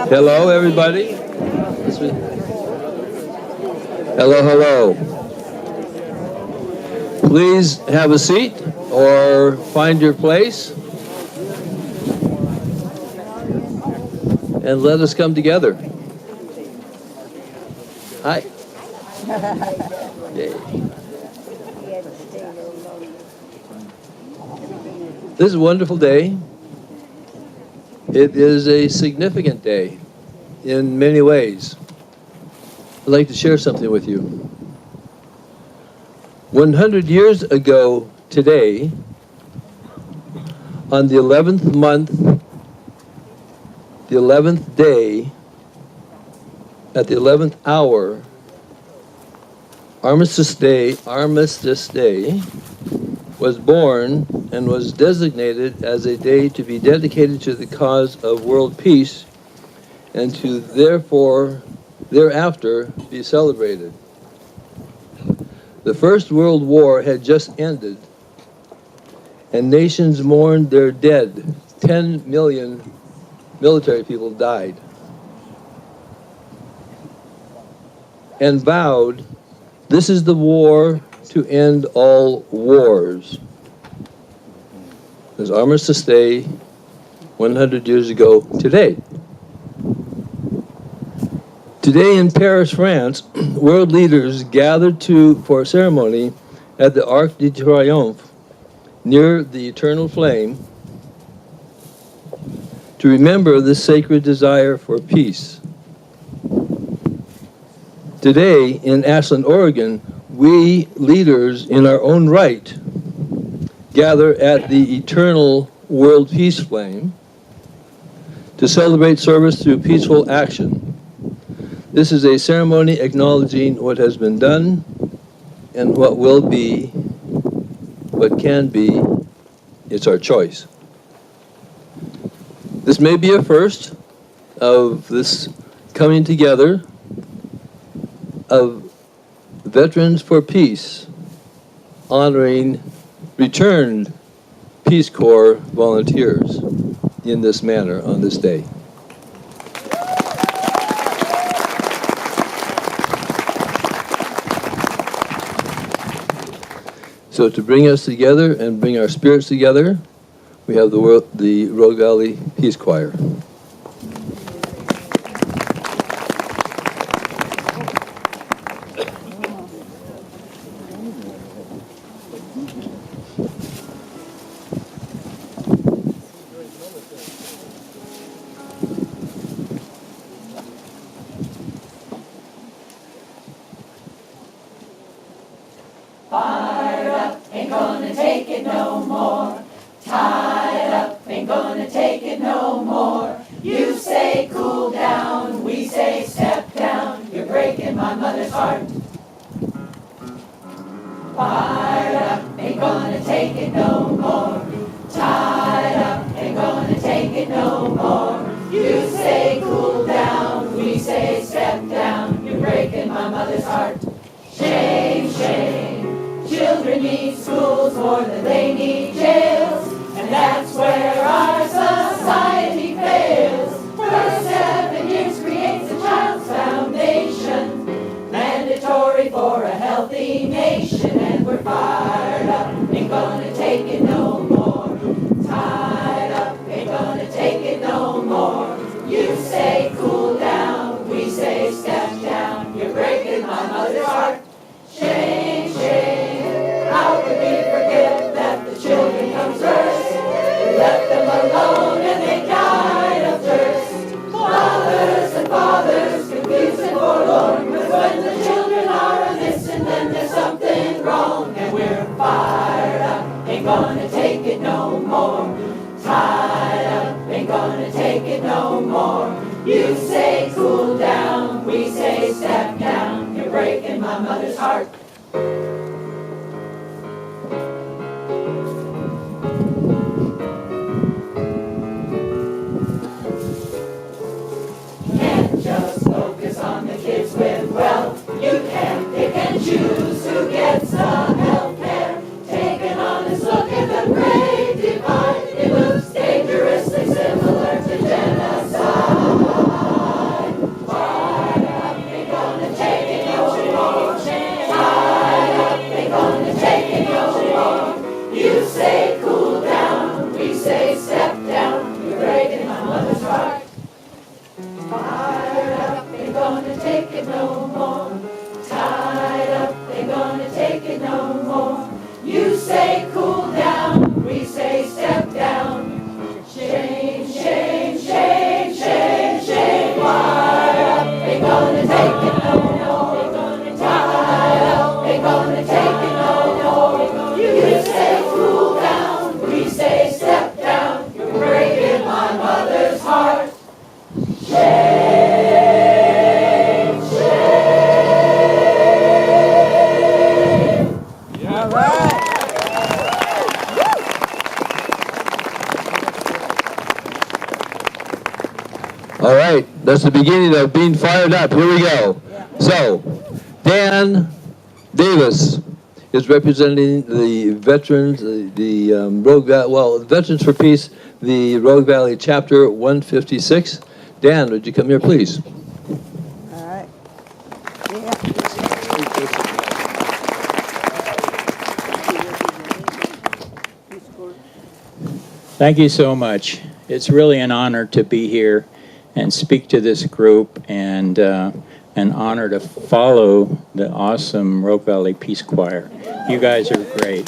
Hello, everybody. Hello, hello. Please have a seat or find your place and let us come together. Hi. Yay. This is a wonderful day. It is a significant day in many ways. I'd like to share something with you. 100 years ago today, on the 11th month, the 11th day, at the 11th hour, Armistice Day was born and was designated as a day to be dedicated to the cause of world peace and to thereafter be celebrated. The First World War had just ended, and nations mourned their dead. 10 million military people died, and vowed, "This is the war to end all wars." It was Armistice Day 100 years ago today. Today in Paris, France, world leaders gathered for a ceremony at the Arc de Triomphe near the eternal flame to remember this sacred desire for peace. Today in Ashland, Oregon, we leaders in our own right gather at the eternal world peace flame to celebrate service through peaceful action. This is a ceremony acknowledging what has been done and what will be, what can be. It's our choice. This may be a first of this coming together of Veterans for Peace, honoring returned Peace Corps volunteers in this manner on this day. So to bring us together and bring our spirits together, we have the Rogue Valley Peace Choir. Fired up, ain't gonna take it no more. Tied up, ain't gonna take it no more. You say cool down, we say step down. You're breaking my mother's heart. Fired up, ain't gonna take it no more. Tied up, ain't gonna take it no more. You say cool down, we say step down. You're breaking my mother's heart. Shame, shame. Children need schools more than they need jails, and that's where our society fails. First 7 years creates a child's foundation, mandatory for a healthy nation, and we're fired up, ain't gonna take it no more. Tied up, ain't gonna take it no more. You say cool down, we say step down. You're breaking my mother's heart. Shame, shame. How could we forget that the children come first? We left them alone and they died of thirst. Mothers and fathers, confused and forlorn, but when the children are missing, then there's something wrong. And we're fired up, ain't gonna take it no more. Tied up, ain't gonna take it no more. You say cool down, we say step down. You're breaking my mother's heart. Can't just focus on the kids with wealth. You can't pick and choose who gets the health care. Take an honest look at the great divide. It looks dangerously similar to genocide. it no more. Tied up, ain't gonna take it no more. You say cool down, we say step down. Shame, shame, shame, shame, shame. Tied up, ain't gonna take it no more. Tied up, ain't gonna take it no more. You say cool down, we say step down. You're breaking my mother's heart. Shame, shame. All right. All right, that's the beginning of being fired up. Here we go. So, Dan Davis is representing the veterans, the Rogue Valley, well, Veterans for Peace, the Rogue Valley Chapter 156. Dan, would you come here, please? All right. Thank you so much. It's really an honor to be here and speak to this group, and an honor to follow the awesome Rogue Valley Peace Choir. You guys are great.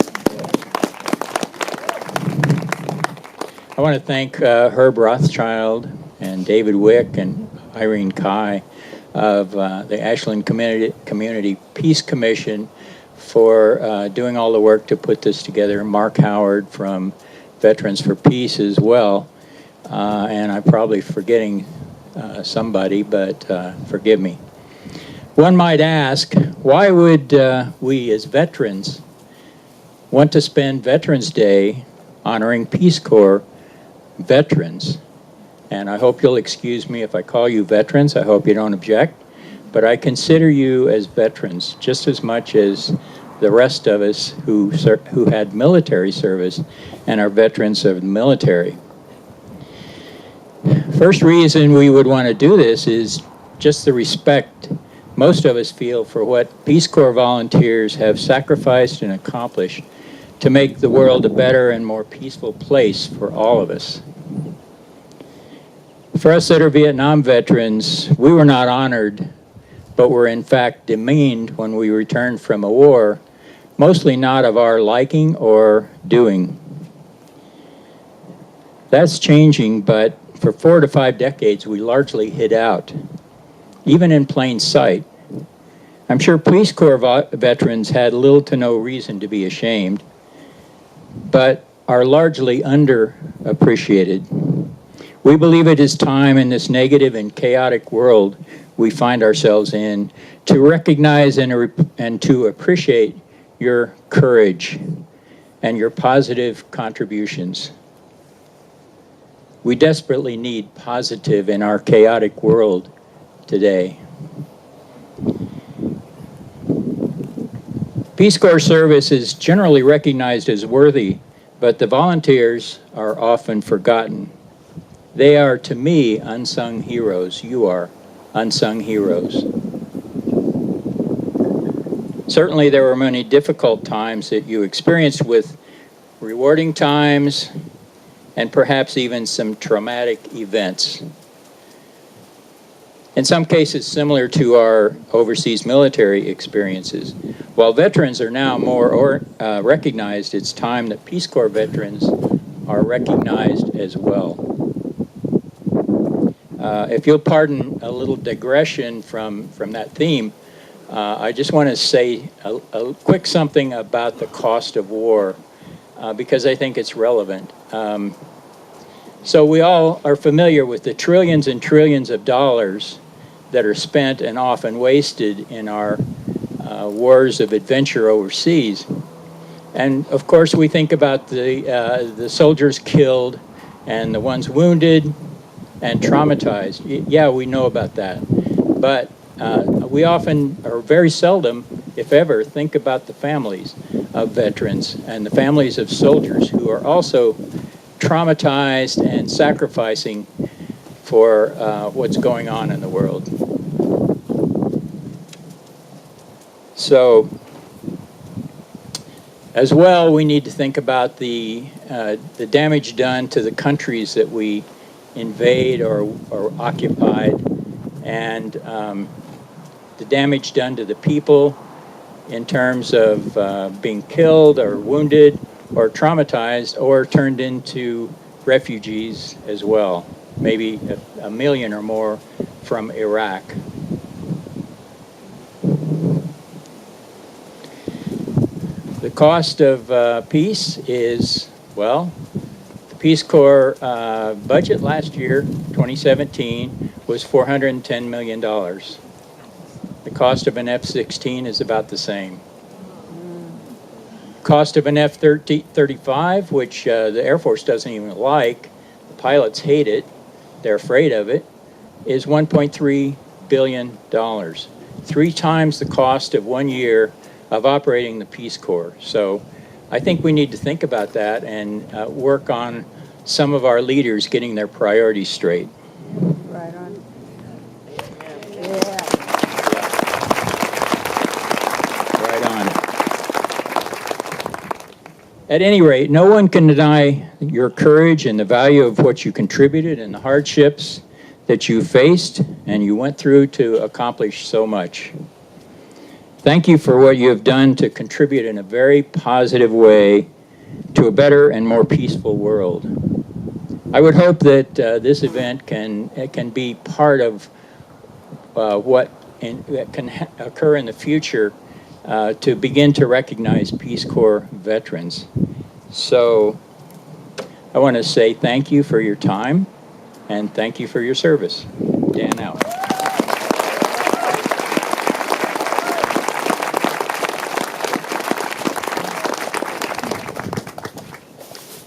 I want to thank Herb Rothschild and David Wick and Irene Kai of the Ashland Community Peace Commission for doing all the work to put this together. Mark Howard from Veterans for Peace as well. And I'm probably forgetting somebody, but forgive me. One might ask, why would we as veterans want to spend Veterans Day honoring Peace Corps veterans? And I hope you'll excuse me if I call you veterans. I hope you don't object. But I consider you as veterans just as much as the rest of us who had military service and are veterans of the military. First reason we would want to do this is just the respect most of us feel for what Peace Corps volunteers have sacrificed and accomplished to make the world a better and more peaceful place for all of us. For us that are Vietnam veterans, we were not honored, but were in fact demeaned when we returned from a war, mostly not of our liking or doing. That's changing, but for 4 to 5 decades, we largely hid out, even in plain sight. I'm sure Peace Corps veterans had little to no reason to be ashamed, but are largely underappreciated. We believe it is time in this negative and chaotic world we find ourselves in to recognize and to appreciate your courage and your positive contributions. We desperately need positive in our chaotic world today. Peace Corps service is generally recognized as worthy, but the volunteers are often forgotten. They are, to me, unsung heroes. You are unsung heroes. Certainly there were many difficult times that you experienced with rewarding times and perhaps even some traumatic events. In some cases similar to our overseas military experiences. While veterans are now more recognized, it's time that Peace Corps veterans are recognized as well. If you'll pardon a little digression from that theme, I just want to say a quick something about the cost of war, because I think it's relevant. So we all are familiar with the trillions and trillions of dollars that are spent and often wasted in our wars of adventure overseas. And of course we think about the soldiers killed and the ones wounded and traumatized. Yeah, we know about that. But we often, or very seldom, if ever, think about the families of veterans and the families of soldiers who are also traumatized and sacrificing for what's going on in the world. So, as well, we need to think about the damage done to the countries that we invade or occupied, and the damage done to the people in terms of being killed or wounded or traumatized or turned into refugees as well, maybe a million or more from Iraq. The cost of peace is, well, the Peace Corps budget last year, 2017, was $410 million. The cost of an F-16 is about the same. Cost of an F-35, which the Air Force doesn't even like, the pilots hate it, they're afraid of it, is $1.3 billion. 3 times the cost of 1 year of operating the Peace Corps. So I think we need to think about that and work on some of our leaders getting their priorities straight. Right on. Yeah. Right on. At any rate, no one can deny your courage and the value of what you contributed and the hardships that you faced and you went through to accomplish so much. Thank you for what you have done to contribute in a very positive way to a better and more peaceful world. I would hope that this event can be part of what can occur in the future to begin to recognize Peace Corps veterans. So I want to say thank you for your time and thank you for your service. Dan out.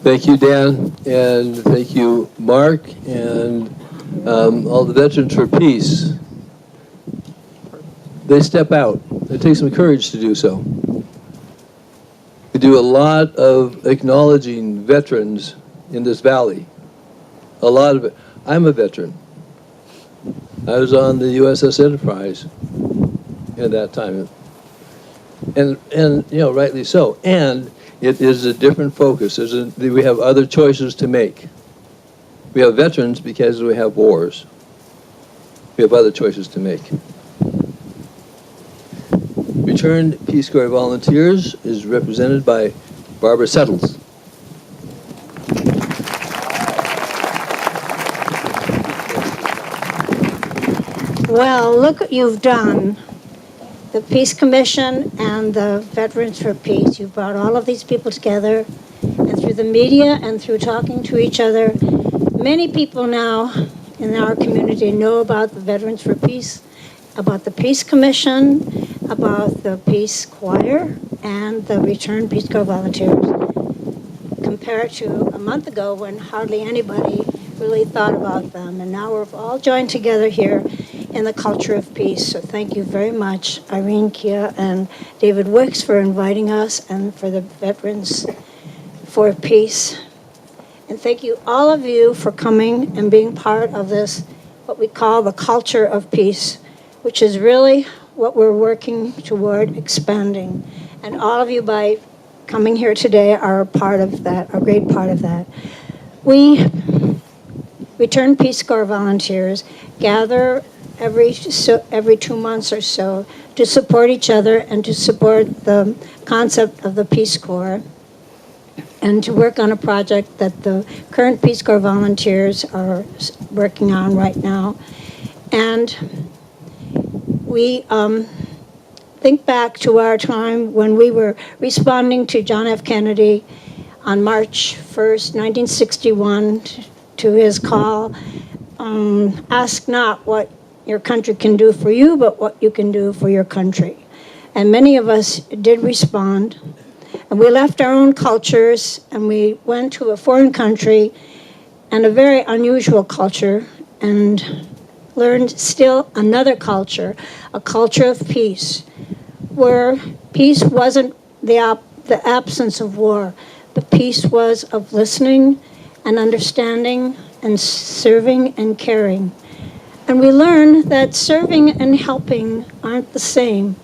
Thank you, Dan, and thank you, Mark, and all the Veterans for Peace. They step out. It takes some courage to do so. We do a lot of acknowledging veterans in this valley. A lot of it. I'm a veteran. I was on the USS Enterprise at that time. And you know, rightly so. And it is a different focus. We have other choices to make. We have veterans because we have wars. We have other choices to make. Returned Peace Corps Volunteers is represented by Barbara Settles. Well, look what you've done. The Peace Commission and the Veterans for Peace. You brought all of these people together, and through the media and through talking to each other, many people now in our community know about the Veterans for Peace, about the Peace Commission, about the Peace Choir, and the Returned Peace Corps Volunteers, compared to a month ago when hardly anybody really thought about them. And now we're all joined together here in the culture of peace. So thank you very much, Irene, Kia, and David Wicks for inviting us, and for the Veterans for Peace. And thank you, all of you, for coming and being part of this, what we call the culture of peace, which is really what we're working toward expanding. And all of you, by coming here today, are a part of that, a great part of that. We, Returned Peace Corps volunteers, gather every 2 months or so to support each other and to support the concept of the Peace Corps, and to work on a project that the current Peace Corps volunteers are working on right now. And we think back to our time when we were responding to John F. Kennedy on March 1st, 1961, to his call, ask not what your country can do for you, but what you can do for your country. And many of us did respond. And we left our own cultures and we went to a foreign country and a very unusual culture, and learned still another culture, a culture of peace, where peace wasn't the absence of war, but peace was of listening and understanding and serving and caring. And we learned that serving and helping aren't the same.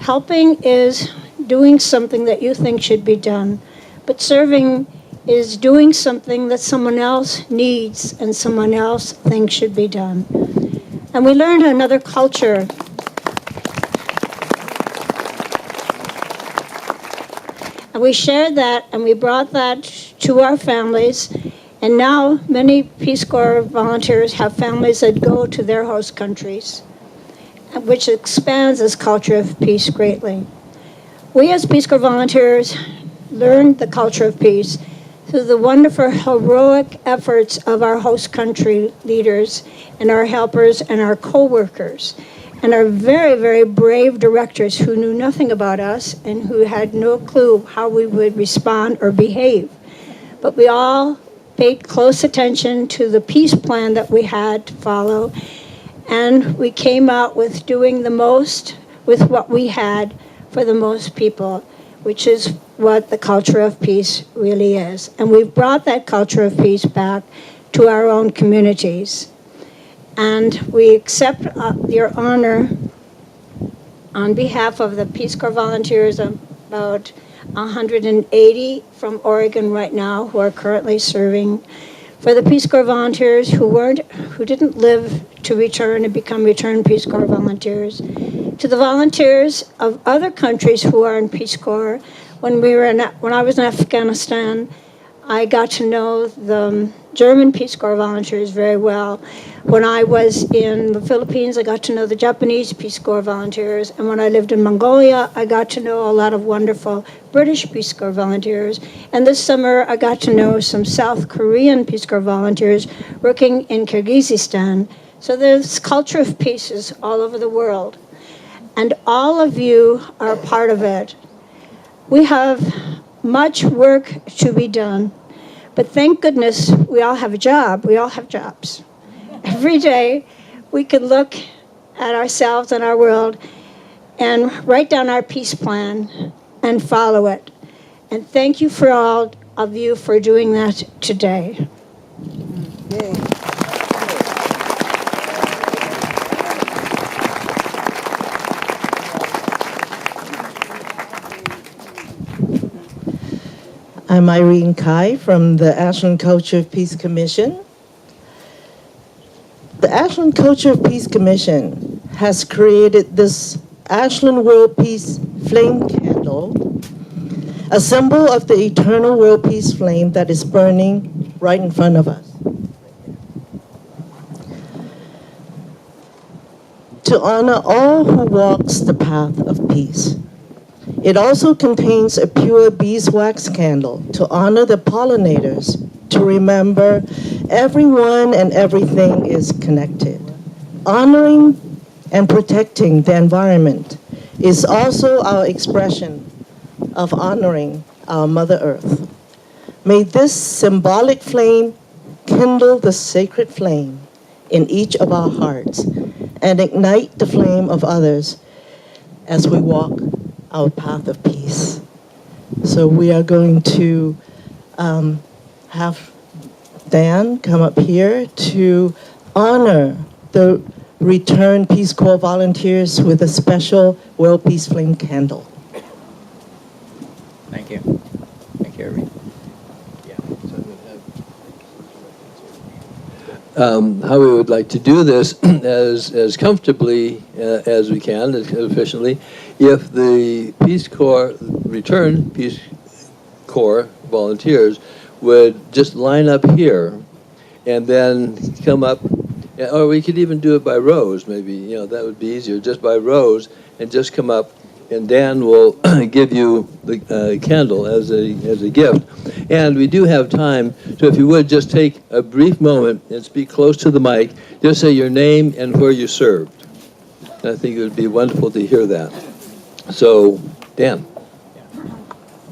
Helping is doing something that you think should be done, but serving is doing something that someone else needs and someone else thinks should be done. And we learned another culture. And we shared that and we brought that to our families. And now many Peace Corps volunteers have families that go to their host countries, which expands this culture of peace greatly. We as Peace Corps volunteers learned the culture of peace through the wonderful heroic efforts of our host country leaders and our helpers and our co-workers and our very, very brave directors who knew nothing about us and who had no clue how we would respond or behave. But we all paid close attention to the peace plan that we had to follow, and we came out with doing the most with what we had for the most people, which is what the culture of peace really is. And we've brought that culture of peace back to our own communities. And we accept your honor on behalf of the Peace Corps volunteers, about 180 from Oregon right now who are currently serving. For the Peace Corps volunteers who didn't live to return and become returned Peace Corps volunteers. To the volunteers of other countries who are in Peace Corps, when I was in Afghanistan, I got to know the German Peace Corps volunteers very well. When I was in the Philippines, I got to know the Japanese Peace Corps volunteers. And when I lived in Mongolia, I got to know a lot of wonderful British Peace Corps volunteers. And this summer, I got to know some South Korean Peace Corps volunteers working in Kyrgyzstan. So there's culture of peace is all over the world. And all of you are part of it. We have much work to be done, but thank goodness we all have a job. We all have jobs. Every day we can look at ourselves and our world and write down our peace plan and follow it. And thank you for all of you for doing that today. I'm Irene Kai from the Ashland Culture of Peace Commission. The Ashland Culture of Peace Commission has created this Ashland World Peace Flame Candle, a symbol of the eternal world peace flame that is burning right in front of us. To honor all who walks the path of peace. It also contains a pure beeswax candle to honor the pollinators, to remember everyone and everything is connected. Honoring and protecting the environment is also our expression of honoring our Mother Earth. May this symbolic flame kindle the sacred flame in each of our hearts and ignite the flame of others as we walk our path of peace. So we are going to have Dan come up here to honor the returned Peace Corps volunteers with a special World Peace Flame candle. Thank you. Thank you, Irene. How we would like to do this as comfortably as we can, as efficiently, if the Peace Corps, returned Peace Corps volunteers would just line up here and then come up, or we could even do it by rows, maybe, that would be easier, just by rows, and just come up, and Dan will give you the candle as a gift. And we do have time, so if you would just take a brief moment and speak close to the mic, just say your name and where you served. And I think it would be wonderful to hear that. So, Dan.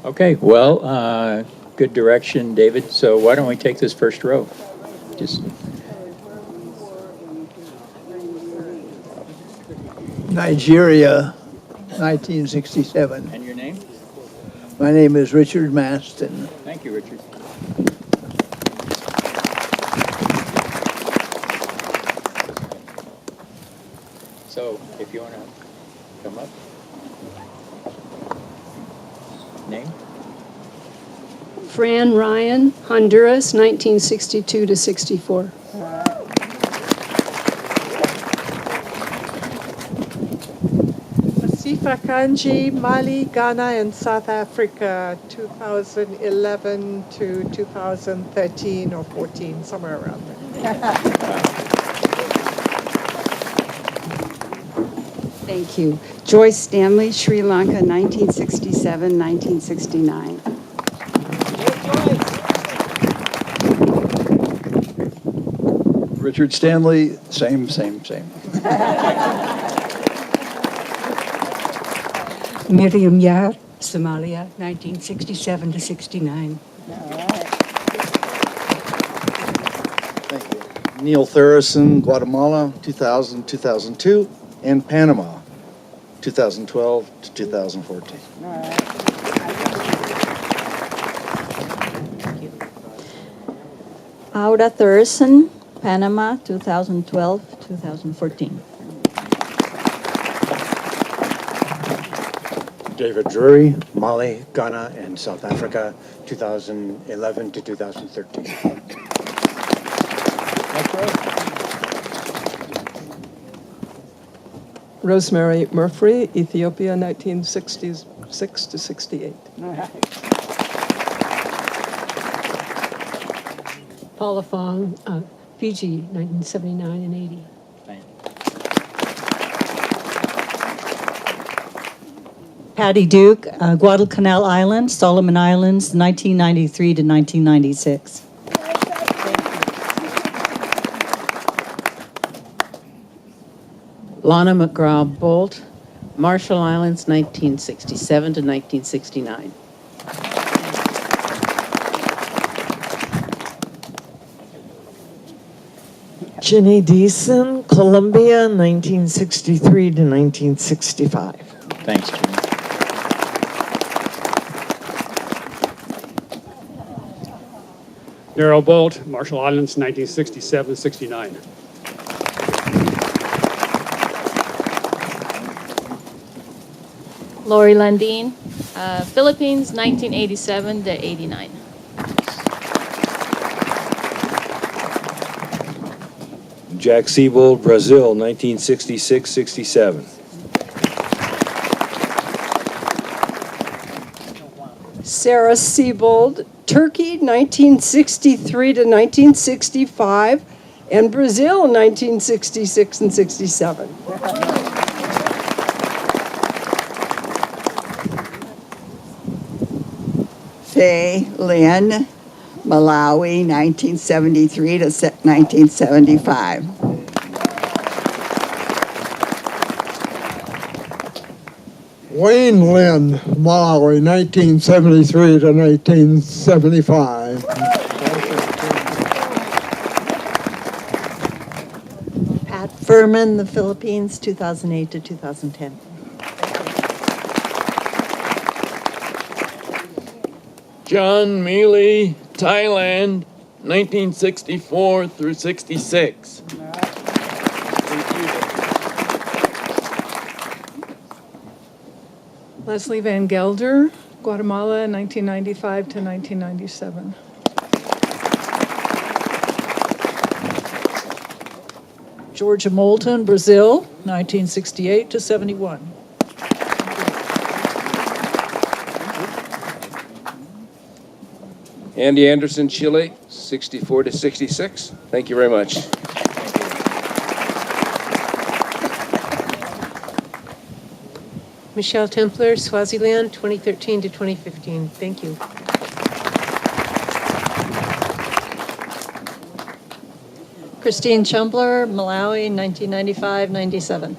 Okay, well, good direction, David. So why don't we take this first row? Just Nigeria, 1967. and your name? My name is Richard Maston. Thank you, Richard. So, if you want to come up. Name? Fran Ryan, Honduras, 1962 to 64. Fakanji, Mali, Ghana, and South Africa, 2011 to 2013 or 14, somewhere around there. Thank you. Joyce Stanley, Sri Lanka, 1967, 1969. Richard Stanley, same. Miriam Yar, Somalia, 1967 to 69. Thank you. Neil Thureson, Guatemala, 2000, 2002, and Panama, 2012 to 2014. Aura Thureson, Panama, 2012-2014. David Drury, Mali, Ghana, and South Africa, 2011 to 2013. Rosemary Murphy, Ethiopia, 1966 to 68. Paula Fong, Fiji, 1979 and 80. Patty Duke, Guadalcanal Island, Solomon Islands, 1993 to 1996. Lana McGraw-Bolt, Marshall Islands, 1967 to 1969. Jenny Deason, Colombia, 1963 to 1965. Thanks, Jimmy. Daryl Bolt, Marshall Islands, 1967-69. Lori Landine, Philippines, 1987 to 89. Jack Siebold, Brazil, 1966-67. Sarah Siebold, Turkey, 1963 to 1965, and Brazil, 1966 and 67. Faye Lynn, Malawi, 1973 to 1975. Wayne Lynn, Malawi, 1973 to 1975. Pat Furman, the Philippines, 2008 to 2010. John Mealy, Thailand, 1964 through 66. Leslie Van Gelder, Guatemala, 1995 to 1997. Georgia Moulton, Brazil, 1968 to 71. Andy Anderson, Chile, 64 to 66. Thank you very much. Michelle Templer, Swaziland, 2013 to 2015. Thank you. Christine Chumbler, Malawi, 1995-97.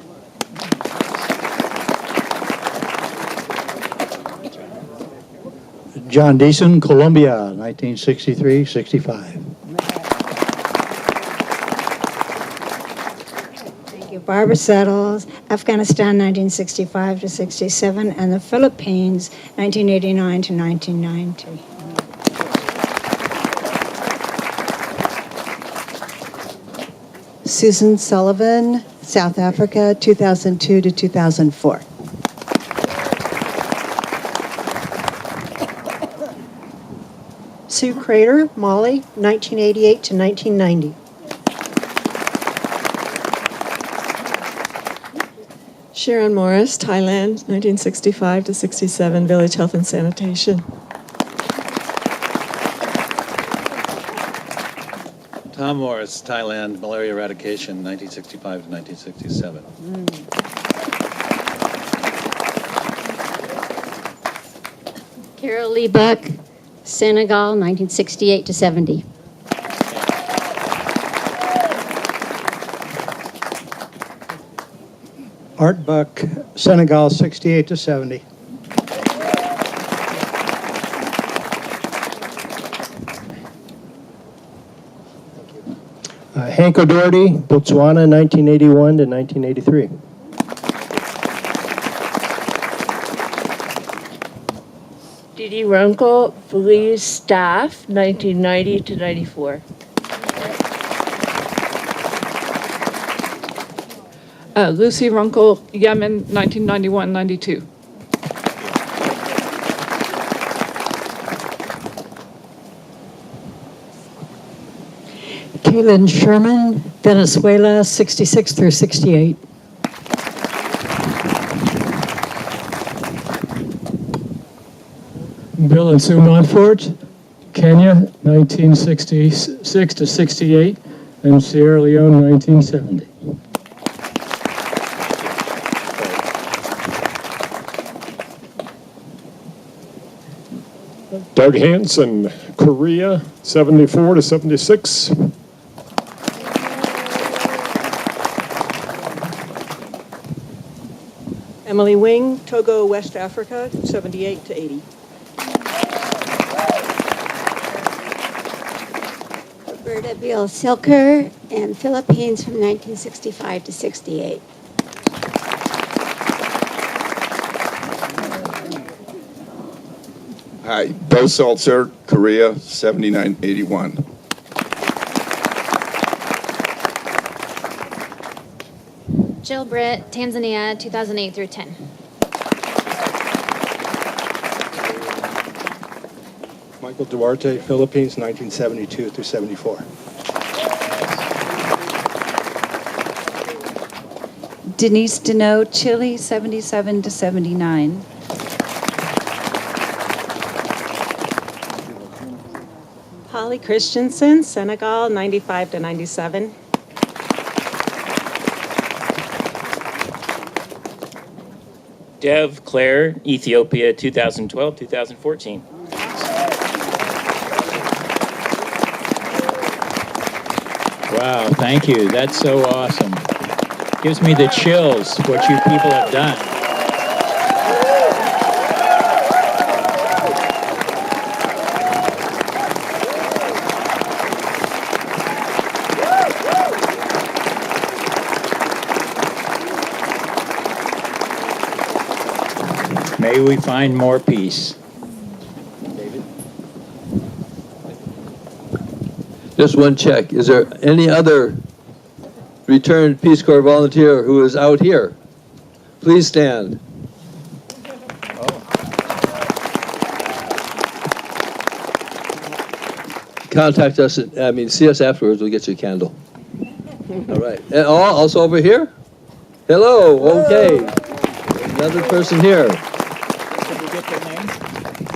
John Deason, Colombia, 1963-65. Thank you. Barbara Settles, Afghanistan, 1965 to 67, and the Philippines, 1989 to 1990. Susan Sullivan, South Africa, 2002 to 2004. Sue Crater, Mali, 1988 to 1990. Sharon Morris, Thailand, 1965 to 67, Village Health and Sanitation. Tom Morris, Thailand, malaria eradication, 1965 to 1967. Carol Lee Buck, Senegal, 1968 to 70. Art Buck, Senegal, 68 to 70. Hank O'Doherty, Botswana, 1981 to 1983. Didi Runkle, Belize staff, 1990 to 94. Lucy Runkle, Yemen, 1991-92. Kaylin Sherman, Venezuela, 66 through 68. Bill and Sue Montfort, Kenya, 1966 to 68, and Sierra Leone, 1970. Doug Hansen, Korea, 74 to 76. Emily Wing, Togo, West Africa, 78 to 80. Roberta Biel Silker, and Philippines from 1965 to 68. Hi, Bo Seltzer, Korea, 7981. Jill Britt, Tanzania, 2008 through 10. Michael Duarte, Philippines, 1972 through 74. Denise Deneau, Chile, 77 to 79. Holly Christensen, Senegal, 95 to 97. Dev Claire, Ethiopia, 2012-2014. Wow, thank you. That's so awesome. Gives me the chills what you people have done. May we find more peace. Just one check. Is there any other returned Peace Corps volunteer who is out here? Please stand. Contact us, see us afterwards, we'll get you a candle. All right. And also over here? Hello, okay. Another person here.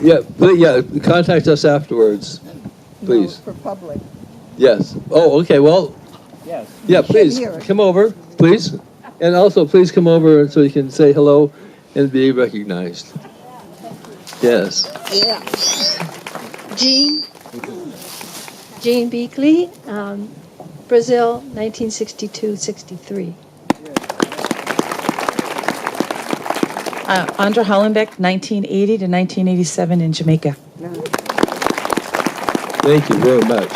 Yeah, contact us afterwards, please. For public. Yes. Oh, okay, well. Yes. Yeah, please, come over, please. And also, please come over so you can say hello and be recognized. Yes. Yeah. Jean Beakley, Brazil, 1962-63. Andra Hollenbeck, 1980 to 1987 in Jamaica. Thank you very much.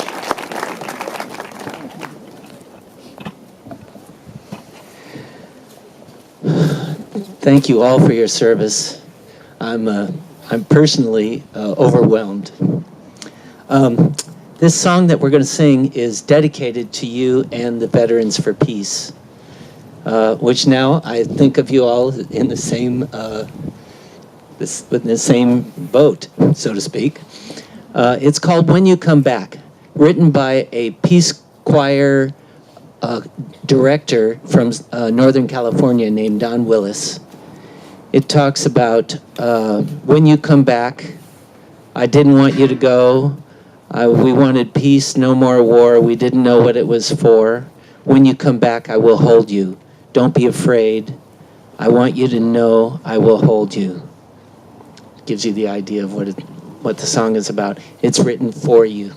Thank you all for your service. I'm personally overwhelmed. This song that we're going to sing is dedicated to you and the Veterans for Peace, which now I think of you all in the same boat, so to speak. It's called "When You Come Back," written by a peace choir a director from Northern California named Don Willis. It talks about when you come back, I didn't want you to go. We wanted peace, no more war. We didn't know what it was for. When you come back, I will hold you. Don't be afraid. I want you to know I will hold you. Gives you the idea of what the song is about. It's written for you.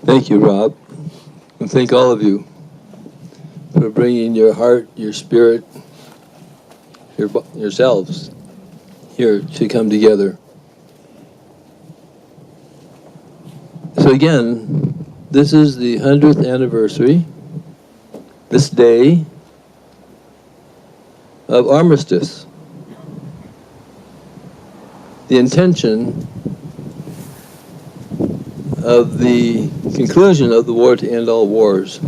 Thank you, Rob. And thank all of you for bringing your heart, your spirit, yourselves here to come together. So again, this is the 100th anniversary, this day, of Armistice. The intention of the conclusion of the war to end all wars.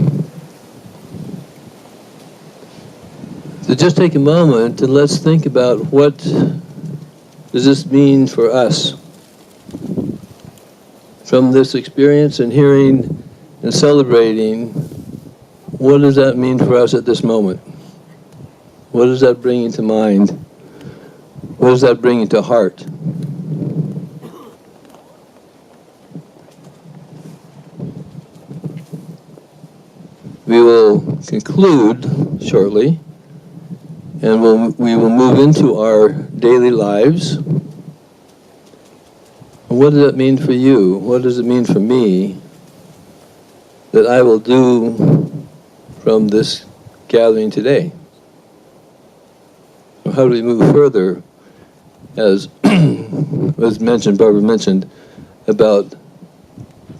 So just take a moment and let's think about what does this mean for us from this experience and hearing and celebrating. What does that mean for us at this moment? What does that bring into mind? What does that bring into heart? We will conclude shortly, and we will move into our daily lives. What does that mean for you? What does it mean for me that I will do from this gathering today? How do we move further, as was mentioned, Barbara mentioned, about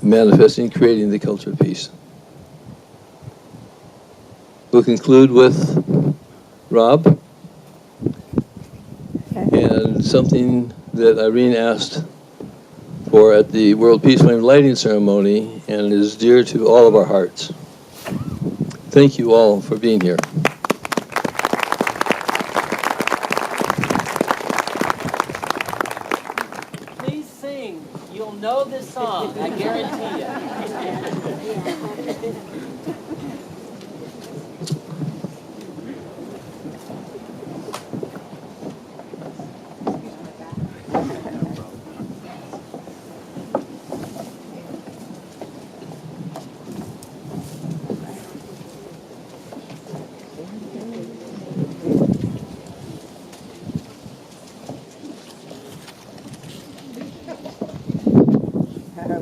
manifesting, creating the culture of peace? We'll conclude with Rob and something that Irene asked for at the World Peace Flame lighting ceremony and is dear to all of our hearts. Thank you all for being here. Please sing. You'll know this song, I guarantee you.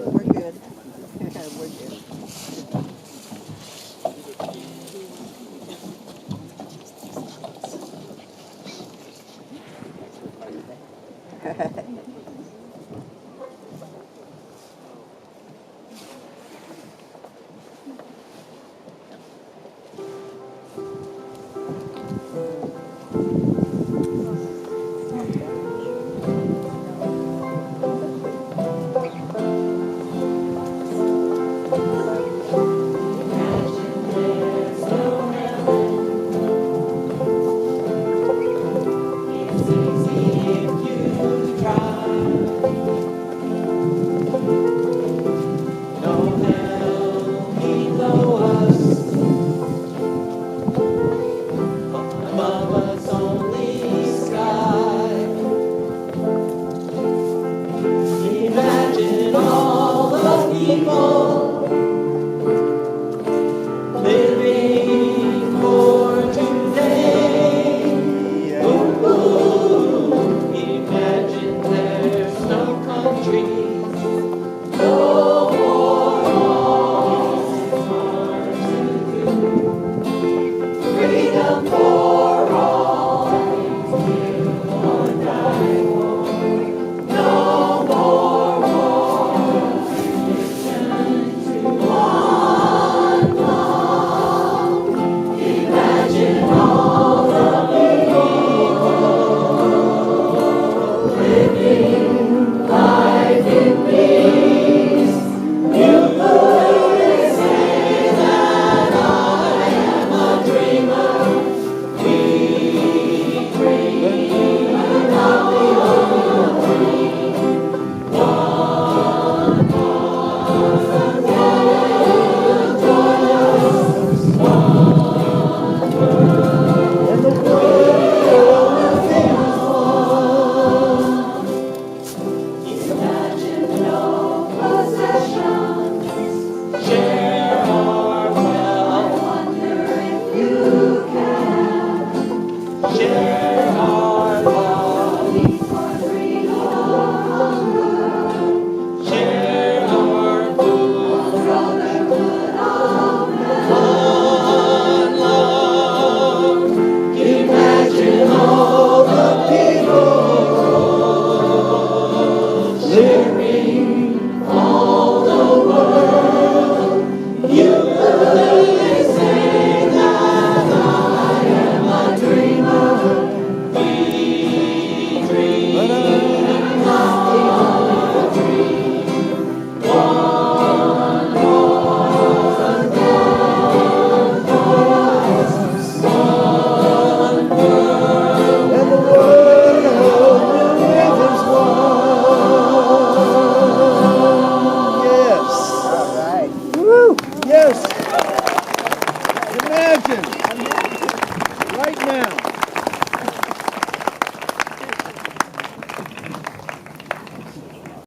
We're good. We're good. It's easy if you try. Christian.